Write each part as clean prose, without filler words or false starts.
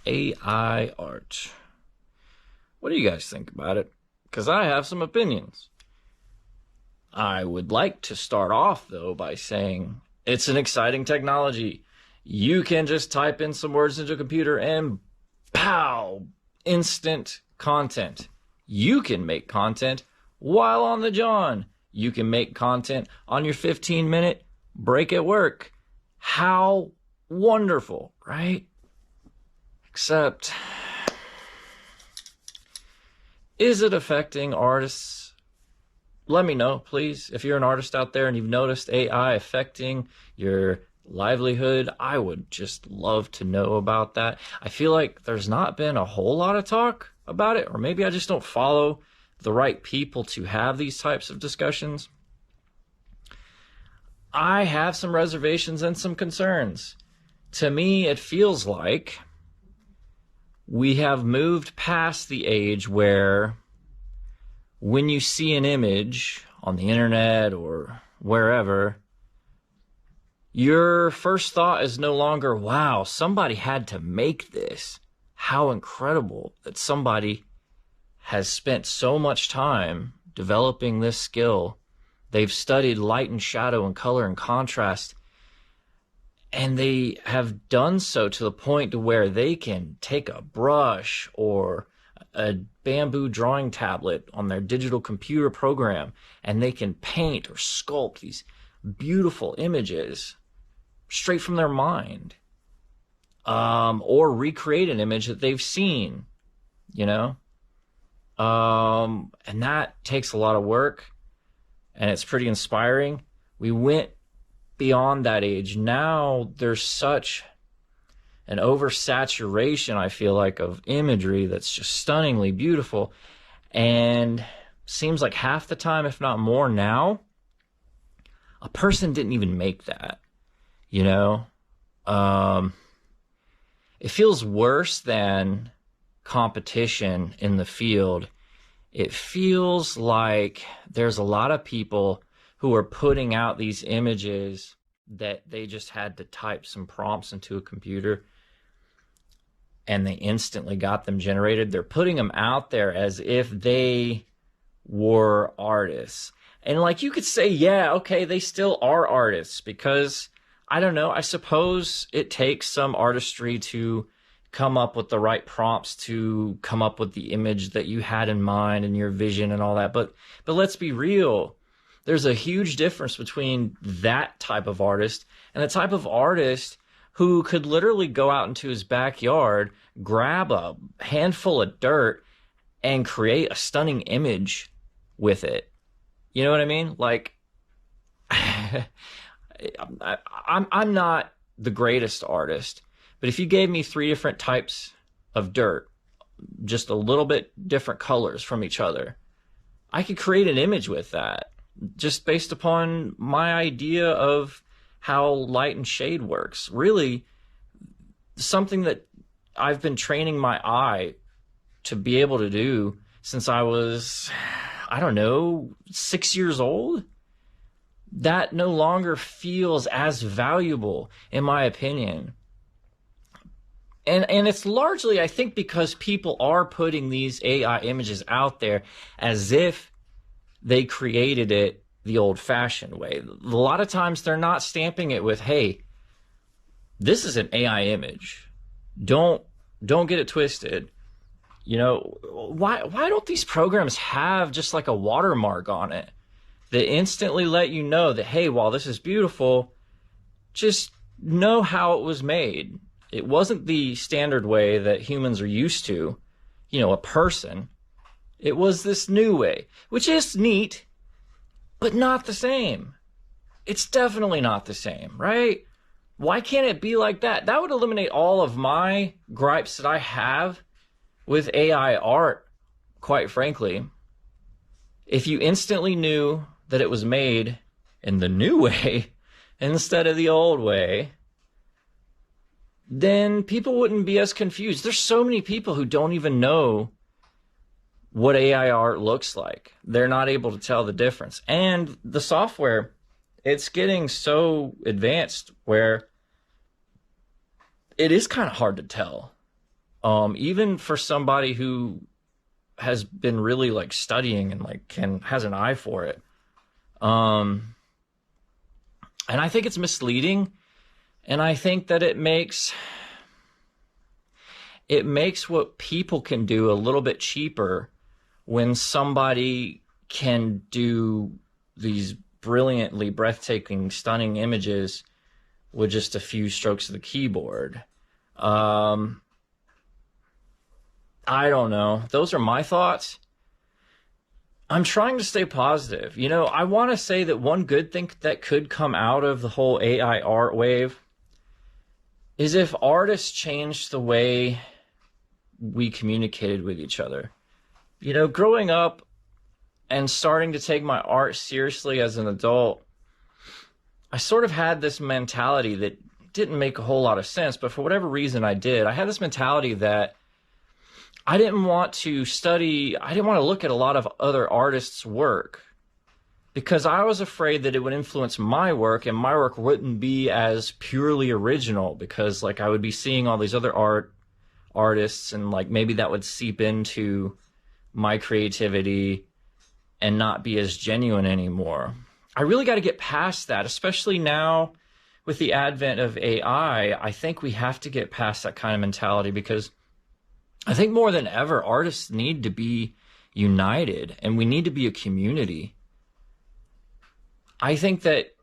AI art. What do you guys think about it? Because I have some opinions. I would like to start off, though, by saying it's an exciting technology. You can just type in some words into a computer and pow, instant content. You can make content while on the john. You can make content on your 15-minute break at work. How wonderful, right? Except, is it affecting artists? Let me know, please. If you're an artist out there and you've noticed AI affecting your livelihood, I would just love to know about that. I feel like there's not been a whole lot of talk about it, or maybe I just don't follow the right people to have these types of discussions. I have some reservations and some concerns. To me, it feels like we have moved past the age where when you see an image on the internet or wherever, your first thought is no longer, wow, somebody had to make this. How incredible that somebody has spent so much time developing this skill. They've studied light and shadow and color and contrast, and they have done so to the point to where they can take a brush or a bamboo drawing tablet on their digital computer program, and they can paint or sculpt these beautiful images straight from their mind, or recreate an image that they've seen, you know? And that takes a lot of work, and it's pretty inspiring. We went beyond that age. Now there's such an oversaturation, I feel like, of imagery that's just stunningly beautiful, and seems like half the time, if not more now, a person didn't even make that, you know? It feels worse than competition in the field. It feels like there's a lot of people who are putting out these images that they just had to type some prompts into a computer and they instantly got them generated. They're putting them out there as if they were artists. And like, you could say, yeah, okay, they still are artists, because I don't know, I suppose it takes some artistry to come up with the right prompts to come up with the image that you had in mind and your vision and all that. But let's be real. There's a huge difference between that type of artist and the type of artist who could literally go out into his backyard, grab a handful of dirt, and create a stunning image with it. You know what I mean? Like, I'm not the greatest artist, but if you gave me 3 different types of dirt, just a little bit different colors from each other, I could create an image with that, just based upon my idea of how light and shade works. Really, something that I've been training my eye to be able to do since I was, I don't know, 6 years old. That no longer feels as valuable, in my opinion. And it's largely, I think, because people are putting these AI images out there as if they created it the old-fashioned way. A lot of times they're not stamping it with, hey, this is an AI image. Don't get it twisted. You know, why don't these programs have just like a watermark on it that instantly let you know that, hey, while this is beautiful, just know how it was made. It wasn't the standard way that humans are used to, you know, a person. It was this new way, which is neat, but not the same. It's definitely not the same, right? Why can't it be like that? That would eliminate all of my gripes that I have with AI art, quite frankly. If you instantly knew that it was made in the new way instead of the old way, then people wouldn't be as confused. There's so many people who don't even know what AI art looks like. They're not able to tell the difference. And the software, it's getting so advanced where it is kind of hard to tell. Even for somebody who has been really like studying and like has an eye for it. And I think it's misleading, and I think that it makes what people can do a little bit cheaper when somebody can do these brilliantly breathtaking, stunning images with just a few strokes of the keyboard. I don't know. Those are my thoughts. I'm trying to stay positive. You know, I want to say that one good thing that could come out of the whole AI art wave is if artists changed the way we communicated with each other. You know, growing up and starting to take my art seriously as an adult, I sort of had this mentality that didn't make a whole lot of sense, but for whatever reason I did. I had this mentality that I didn't want to look at a lot of other artists' work because I was afraid that it would influence my work and my work wouldn't be as purely original because like I would be seeing all these other artists and like maybe that would seep into my creativity and not be as genuine anymore. I really got to get past that, especially now with the advent of AI. I think we have to get past that kind of mentality because I think more than ever, artists need to be united and we need to be a community. I think that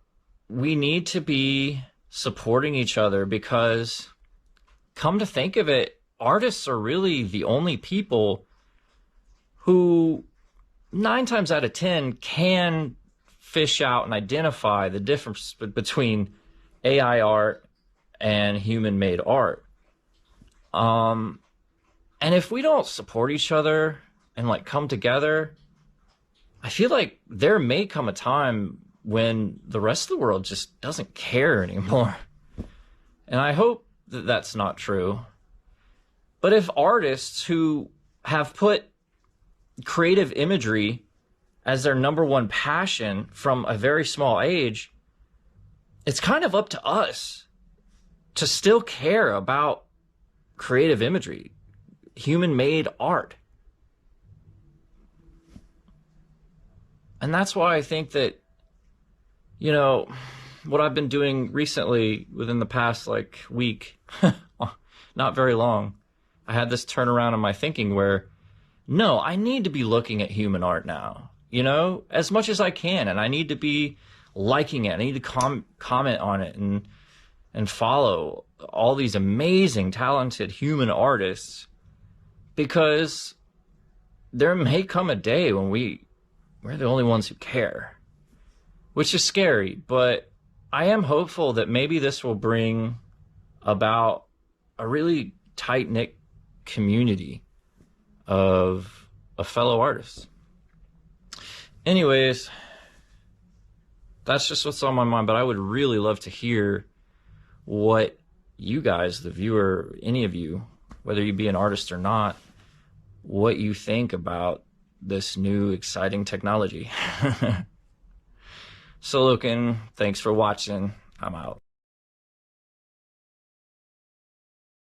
we need to be supporting each other because, come to think of it, artists are really the only people who 9 times out of 10 can fish out and identify the difference between AI art and human-made art. And if we don't support each other and like come together, I feel like there may come a time when the rest of the world just doesn't care anymore. And I hope that that's not true. But if artists who have put creative imagery as their number one passion from a very small age, it's kind of up to us to still care about creative imagery, human-made art. And that's why I think that, you know, what I've been doing recently within the past like week, not very long, I had this turnaround in my thinking where, no, I need to be looking at human art now, you know, as much as I can. And I need to be liking it. I need to comment on it and follow all these amazing, talented human artists, because there may come a day when we're the only ones who care, which is scary. But I am hopeful that maybe this will bring about a really tight-knit community of fellow artists. Anyways, that's just what's on my mind, but I would really love to hear what you guys, the viewer, any of you, whether you be an artist or not, what you think about this new exciting technology. So, Loken, thanks for watching. I'm out.